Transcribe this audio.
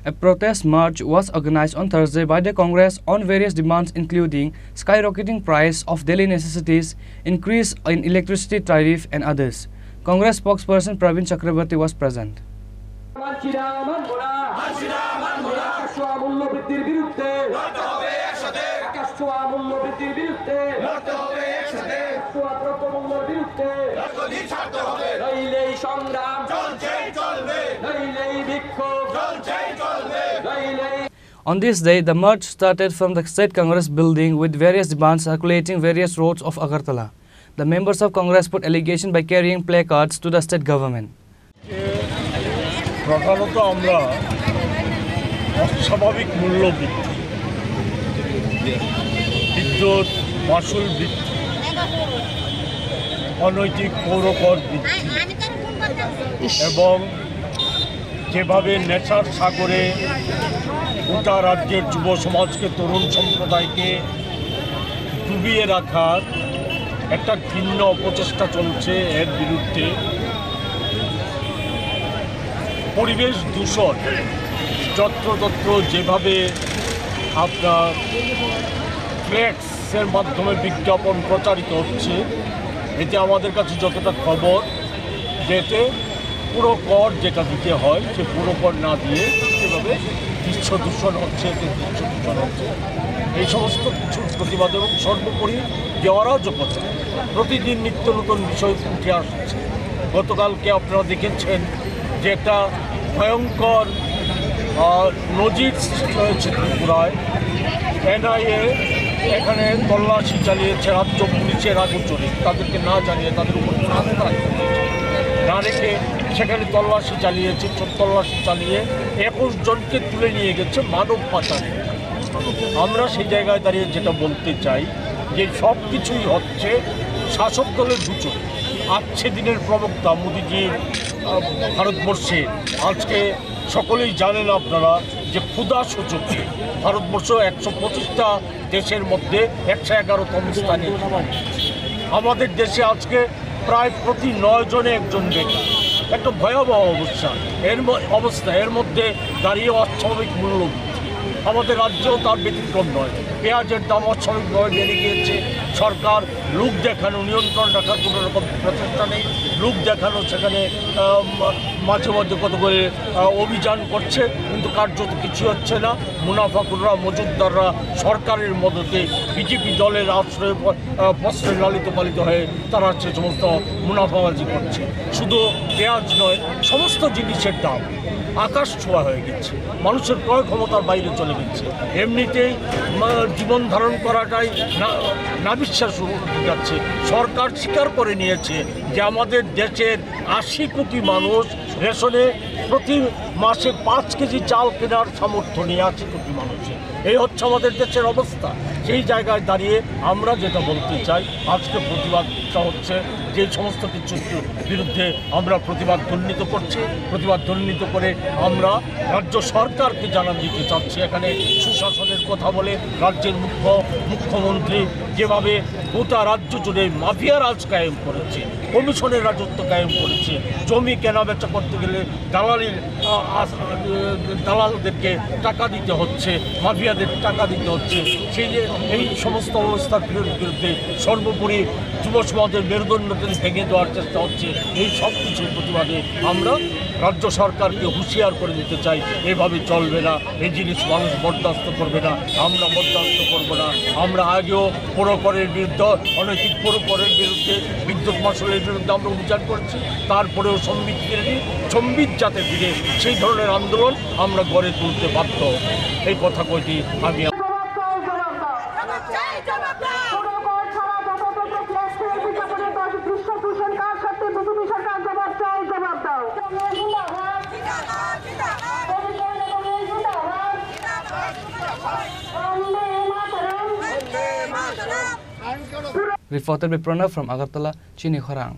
A protest march was organized on Thursday by the Congress on various demands including skyrocketing price of daily necessities, increase in electricity tariff and others. Congress spokesperson Praveer Chakraborty was present. On this day, the march started from the State Congress building with various demands circulating various roads of Agartala. The members of Congress put allegation by carrying placards to the state government. প্রধানত আমরা অস্বাভাবিক মূল্য বৃদ্ধি, বিদ্যুৎ মাশুল বৃদ্ধি, অনৈতিক পৌরকর বৃদ্ধি এবং যেভাবে নেশার সাগরে গোটা রাজ্যের যুব সমাজকে, তরুণ সম্প্রদায়কে ডুবিয়ে রাখার একটা ভিন্ন অপচেষ্টা চলছে, এর বিরুদ্ধে পরিবেশ দূষণ যত্রতত্র যেভাবে আপনার ফ্লেক্সের মাধ্যমে বিজ্ঞাপন প্রচারিত হচ্ছে, এতে আমাদের কাছে যতটা খবর যেতে পুরো কর যেটা দিতে হয় সে পুরো কর না দিয়ে যেভাবে দৃশ্য দূষণ হচ্ছে, এই সমস্ত কিছুর প্রতিবাদ এবং সর্বোপরি যে অরাজকতা, প্রতিদিন নিত্য নতুন বিষয় উঠে আসছে। গতকালকে আপনারা দেখেছেন যে একটা ভয়ঙ্কর নজির সৃষ্টি হয়েছে ত্রিপুরায়। এনআইএ এখানে তল্লাশি চালিয়েছে রাজ্য পুলিশের আগোচরে, তাদেরকে না জানিয়ে, তাদের উপর আস্থা না রেখে সেখানে তল্লাশি চালিয়ে 21 জনকে তুলে নিয়ে গেছে মানব পাচারে। আমরা সেই জায়গায় দাঁড়িয়ে যেটা বলতে চাই যে সব কিছুই হচ্ছে শাসক দলের দুচোখ। আজকে দিনের প্রবক্তা মোদিজি ভারতবর্ষে আজকে সকলেই জানেন আপনারা যে ক্ষুধা সূচকে ভারতবর্ষ 125টা দেশের মধ্যে 111তম স্থানে। আমাদের দেশে আজকে প্রায় প্রতি 9 জনে একজন বেকার, একটা ভয়াবহ অবস্থা। এর মধ্যে দাঁড়িয়ে অস্বাভাবিক মূল্য বৃদ্ধি। আমাদের রাজ্যেও তার ব্যতিক্রম নয়। পেঁয়াজের দাম অস্বাভাবিকভাবে বেড়ে গিয়েছে। সরকার লোক দেখানো, নিয়ন্ত্রণ রাখার কোনো রকম প্রচেষ্টা নেই। লোক দেখানো, সেখানে মাঝে মাঝে কত করে অভিযান করছে, কিন্তু কার্যত কিছু হচ্ছে না। মুনাফাখোররা, মজুতদাররা সরকারের মদতে বিজেপি দলের আশ্রয়ে প্রশ্রয় লালিত পালিত হয়ে তারা সে সমস্ত মুনাফাবাজি করছে। শুধু পেঁয়াজ নয়, সমস্ত জিনিসের দাম আকাশ ছোঁয়া হয়ে গেছে, মানুষের ক্রয় ক্ষমতার বাইরে চলে গেছে। এমনিতেই জীবন ধারণ করাটাই না বিশ্বাস যাচ্ছে। সরকার স্বীকার করে নিয়েছে যে আমাদের দেশের 80 কোটি মানুষ রেশনে প্রতি মাসে 5 কেজি চাল কেনার সামর্থ্য নিয়ে 80 কোটি মানুষের। এই হচ্ছে আমাদের দেশের অবস্থা। সেই জায়গায় দাঁড়িয়ে আমরা যেটা বলতে চাই, আজকে প্রতিবাদটা হচ্ছে যে সমস্ত কিছুর বিরুদ্ধে আমরা প্রতিবাদ ধ্বনিত করে আমরা রাজ্য সরকারকে জানান দিতে চাচ্ছি। এখানে সুশাসনের কথা বলে রাজ্যের মুখ্যমন্ত্রী যেভাবে গোটা রাজ্য জুড়ে মাফিয়া রাজ কায়েম করেছে, কমিশনের রাজত্ব কায়েম করেছে, জমি কেনাবেচা করতে গেলে দালালদেরকে টাকা দিতে হচ্ছে, মাফিয়াদের টাকা দিতে হচ্ছে। এই সমস্ত অবস্থার বিরুদ্ধে সর্বোপরি যুব সমাজের মেরুদণ্ডকে ভেঙে দেওয়ার চেষ্টা হচ্ছে। এই সব কিছুর প্রতিবাদে আমরা রাজ্য সরকারকে হুঁশিয়ার করে দিতে চাই, এভাবে চলবে না, এই জিনিস মানুষ বরদাস্ত করবে না, আমরা বরদাস্ত করব না। আমরা আগেও পৌরকরের বিরুদ্ধে, অনৈতিক পৌরকরের বিরুদ্ধে, বিদ্যুৎ মাশুলের বিরুদ্ধে আমরা অভিযান করেছি। তারপরেও সম্বিত ফিরেনি, সম্বিত যাতে ফিরে সেই ধরনের আন্দোলন আমরা গড়ে তুলতে বাধ্য। এই কথা কইটি আমি Reported by Pranav from Agartala, Chini Khorang.